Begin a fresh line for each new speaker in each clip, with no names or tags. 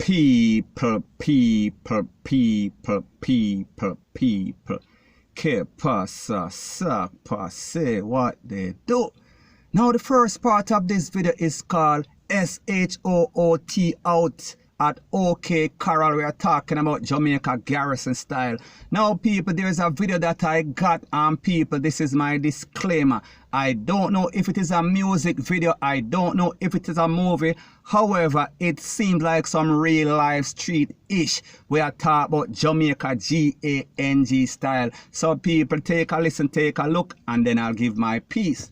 people. Que pasa, sa, passe, what they do. Now the first part of this video is called SHOOT out at OK Carol. We are talking about Jamaica Garrison style. Now people, there's a video that I got, and people, this is my disclaimer. I don't know if it is a music video, I don't know if it is a movie. However, it seems like some real life street-ish. We are talking about Jamaica GANG style. So people, take a listen, take a look, and then I'll give my piece.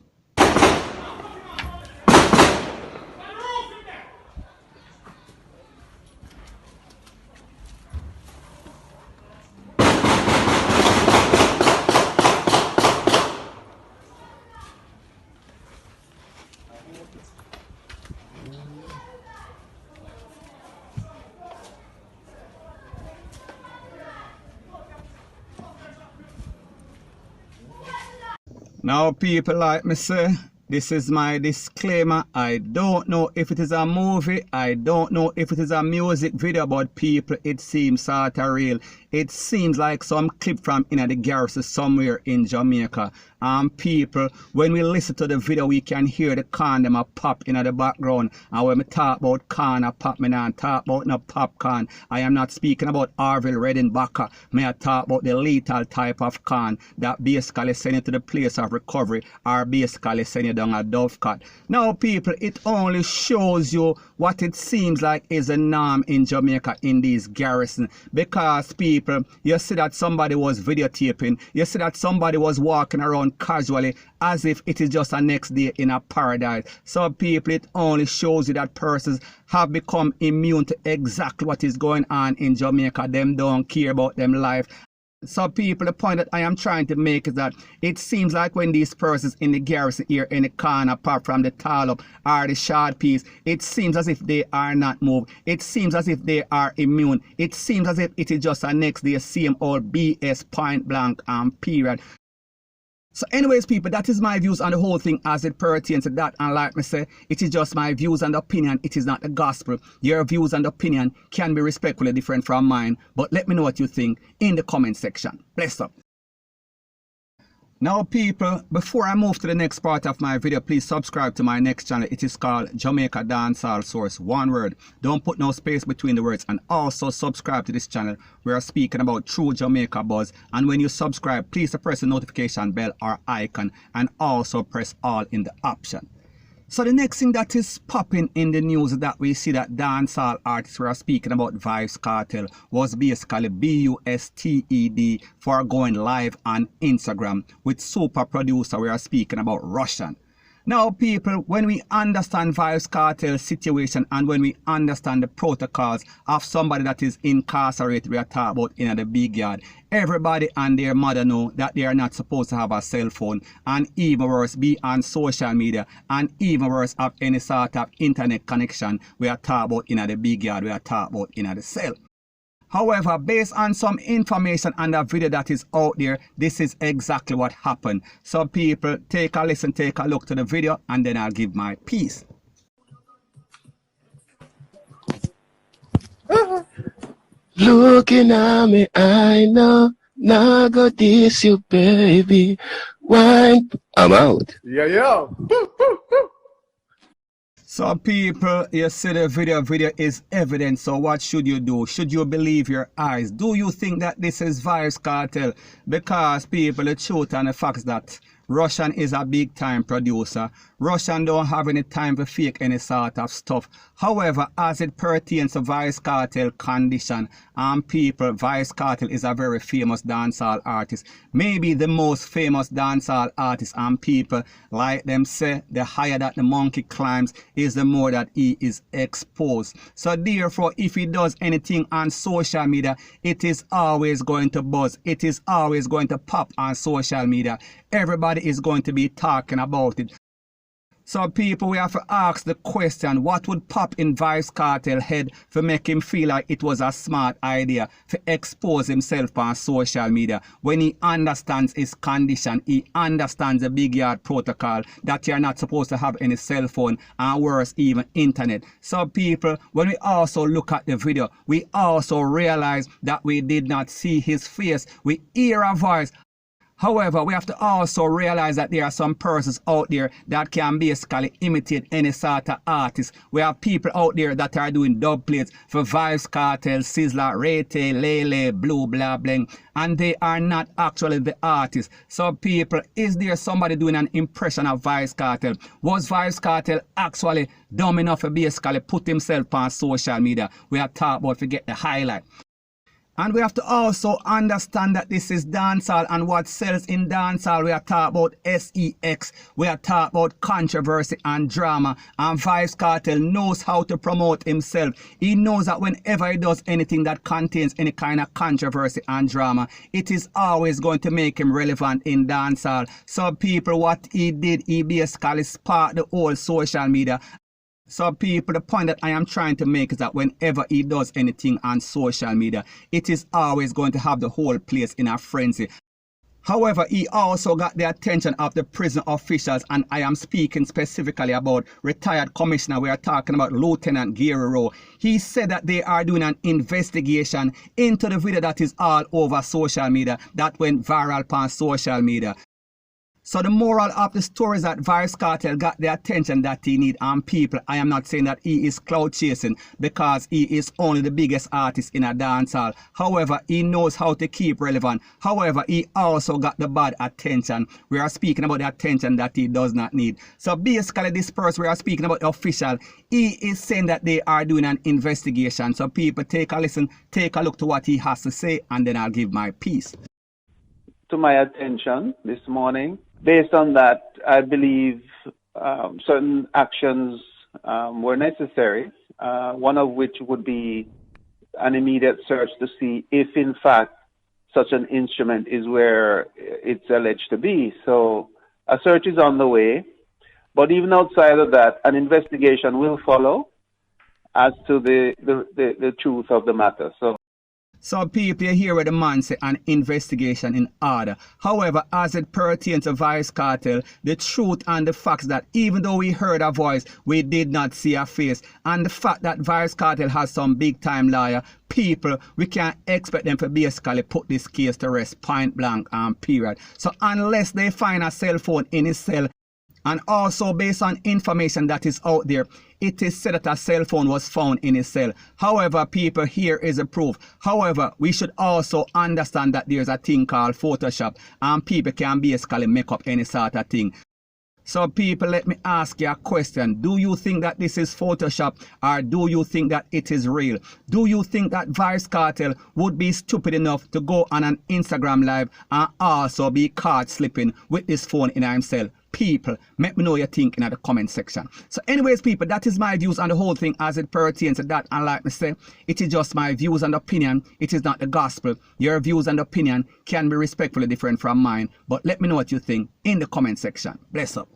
Now people, like me say, this is my disclaimer. I don't know if it is a movie, I don't know if it is a music video, but people, it seems sort of real. It seems like some clip from the Garrison somewhere in Jamaica. And people, when we listen to the video, we can hear the corn them a pop in the background. And when we talk about corn a pop, me not talk about no popcorn. I am not speaking about Orville Redenbacher. Me I talk about the lethal type of corn that basically send you to the place of recovery, or basically send you down a dovecot. Now people, it only shows you what it seems like is a norm in Jamaica in these garrisons. Because people, you see that somebody was videotaping, you see that somebody was walking around casually as if it is just a next day in a paradise. So people, it only shows you that persons have become immune to exactly what is going on in Jamaica. Them don't care about them life. So people, the point that I am trying to make is that it seems like when these persons in the garrison here in the corner, apart from the tall up or the short piece, it seems as if they are not moved. It seems as if they are immune. It seems as if it is just a next day same old BS point blank and period. So anyways people, that is my views on the whole thing as it pertains to that. And like me say, it is just my views and opinion. It is not the gospel. Your views and opinion can be respectfully different from mine. But let me know what you think in the comment section. Bless up. Now people, before I move to the next part of my video, please subscribe to my next channel. It is called Jamaica Dancehall Source. One word. Don't put no space between the words. And also subscribe to this channel. We are speaking about true Jamaica buzz. And when you subscribe, please press the notification bell or icon. And also press all in the option. So the next thing that is popping in the news that we see that dancehall artists were speaking about Vybz Kartel was basically BUSTED for going live on Instagram with super producer. We are speaking about Rvssian. Now people, when we understand Vybz Kartel's situation and when we understand the protocols of somebody that is incarcerated, we are talking about in the big yard, everybody and their mother know that they are not supposed to have a cell phone, and even worse be on social media, and even worse have any sort of internet connection. We are talking about in the big yard, we are talking about in the cell. However, based on some information and the video that is out there, this is exactly what happened. So people, take a listen, take a look to the video, and then I'll give my piece.
Looking at me, I know, not go diss you, baby. Wine. I'm out.
Yeah.
So people, you see the video is evidence. So what should you do? Should you believe your eyes? Do you think that this is Vybz Kartel? Because people, the truth and the fact is that Rvssian is a big time producer. Rvssian don't have any time to fake any sort of stuff. However, as it pertains to Vybz Kartel condition, and people, Vybz Kartel is a very famous dancehall artist. Maybe the most famous dancehall artist, and people, like them say, the higher that the monkey climbs is the more that he is exposed. So therefore, if he does anything on social media, it is always going to buzz. It is always going to pop on social media. Everybody is going to be talking about it. So people, we have to ask the question, what would pop in Vybz Kartel head to make him feel like it was a smart idea to expose himself on social media when he understands his condition, he understands the big yard protocol that you're not supposed to have any cell phone and worse even internet. So people, when we also look at the video, we also realize that we did not see his face, we hear a voice. However, we have to also realize that there are some persons out there that can basically imitate any sort of artist. We have people out there that are doing dub plates for Vybz Kartel, Sizzla, Rete, Lele, Blue, Blah, Bling, and they are not actually the artists. So people, is there somebody doing an impression of Vybz Kartel? Was Vybz Kartel actually dumb enough to basically put himself on social media? We have talked about to get the highlight. And we have to also understand that this is dancehall, and what sells in dancehall, we are talking about sex, we are talking about controversy and drama, and Vybz Kartel knows how to promote himself. He knows that whenever he does anything that contains any kind of controversy and drama, it is always going to make him relevant in dancehall. So people, what he did, he basically sparked the whole social media. So people, the point that I am trying to make is that whenever he does anything on social media, it is always going to have the whole place in a frenzy. However, he also got the attention of the prison officials, and I am speaking specifically about retired commissioner. We are talking about Lieutenant Garrison. He said that they are doing an investigation into the video that is all over social media, that went viral on social media. So the moral of the story is that Vybz Kartel got the attention that he need, and people, I am not saying that he is cloud chasing because he is only the biggest artist in a dancehall. However, he knows how to keep relevant. However, he also got the bad attention. We are speaking about the attention that he does not need. So basically this person, we are speaking about the official, he is saying that they are doing an investigation. So people, take a listen, take a look to what he has to say, and then I'll give my piece.
To my attention this morning. Based on that, I believe certain actions were necessary, one of which would be an immediate search to see if, in fact, such an instrument is where it's alleged to be. So a search is on the way. But even outside of that, an investigation will follow as to the truth of the matter.
So people, you hear what the man say, an investigation in order. However, as it pertains to Vybz Kartel, the truth and the facts that even though we heard a voice, we did not see a face. And the fact that Vybz Kartel has some big time lawyer, people, we can't expect them to basically put this case to rest, point blank and period. So unless they find a cell phone in his cell, and also based on information that is out there, it is said that a cell phone was found in his cell. However, people, here is a proof. However, we should also understand that there's a thing called Photoshop, and people can basically make up any sort of thing. So people, let me ask you a question. Do you think that this is Photoshop, or do you think that it is real? Do you think that Vybz Kartel would be stupid enough to go on an Instagram live and also be caught slipping with this phone in himself? People, let me know your thinking in the comment section. So anyways, people, that is my views on the whole thing as it pertains to that. And like me say, it is just my views and opinion. It is not the gospel. Your views and opinion can be respectfully different from mine. But let me know what you think in the comment section. Bless up.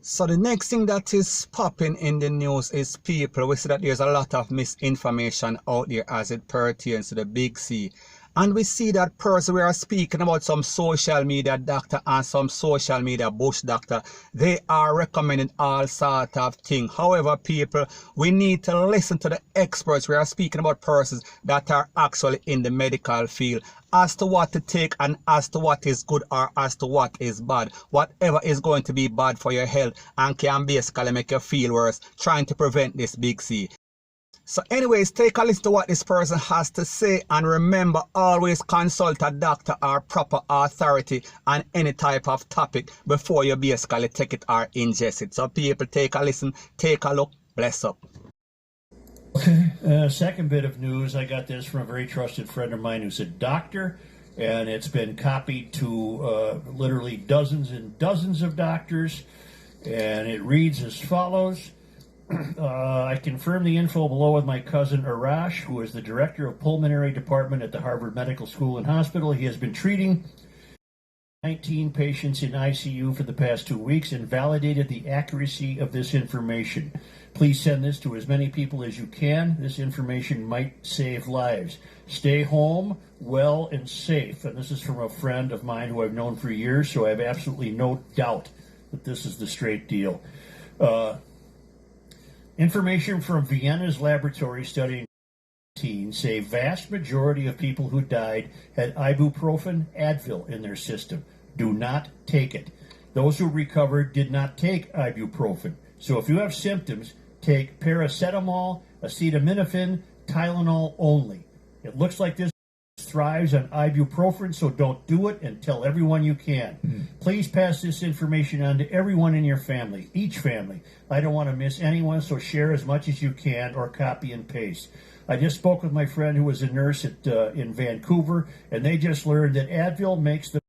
So the next thing that is popping in the news is people. We see that there's a lot of misinformation out there as it pertains to the Big C. And we see that person, we are speaking about some social media doctor and some social media bush doctor. They are recommending all sort of things. However, people, we need to listen to the experts. We are speaking about persons that are actually in the medical field as to what to take and as to what is good or as to what is bad. Whatever is going to be bad for your health and can basically make you feel worse, trying to prevent this Big C. So anyways, take a listen to what this person has to say, and remember, always consult a doctor or proper authority on any type of topic before you basically take it or ingest it. So people, take a listen, take a look, bless up.
Okay, second bit of news, I got this from a very trusted friend of mine who's a doctor, and it's been copied to literally dozens and dozens of doctors, and it reads as follows. I confirm the info below with my cousin Arash, who is the director of pulmonary department at the Harvard Medical School and Hospital. He has been treating 19 patients in ICU for the past 2 weeks and validated the accuracy of this information. Please send this to as many people as you can. This information might save lives. Stay home, well, and safe. And this is from a friend of mine who I've known for years, so I have absolutely no doubt that this is the straight deal. Information from Vienna's laboratory studying say vast majority of people who died had ibuprofen, Advil in their system. Do not take it. Those who recovered did not take ibuprofen. So if you have symptoms, take paracetamol, acetaminophen, Tylenol only. It looks like this thrives on ibuprofen, so don't do it, and tell everyone you can. Please pass this information on to everyone in your family, each family. I don't want to miss anyone, so share as much as you can or copy and paste. I just spoke with my friend who was a nurse in Vancouver, and they just learned that Advil makes the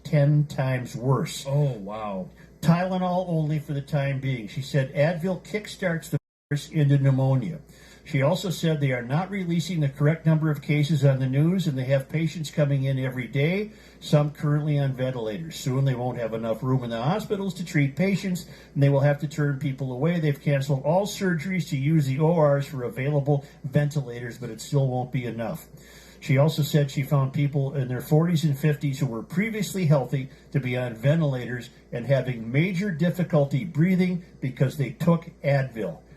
10 times worse.
Oh, wow.
Tylenol only for the time being. She said Advil kickstarts the virus into pneumonia. She also said they are not releasing the correct number of cases on the news, and they have patients coming in every day, some currently on ventilators. Soon they won't have enough room in the hospitals to treat patients, and they will have to turn people away. They've canceled all surgeries to use the ORs for available ventilators, but it still won't be enough. She also said she found people in their 40s and 50s who were previously healthy to be on ventilators and having major difficulty breathing because they took Advil.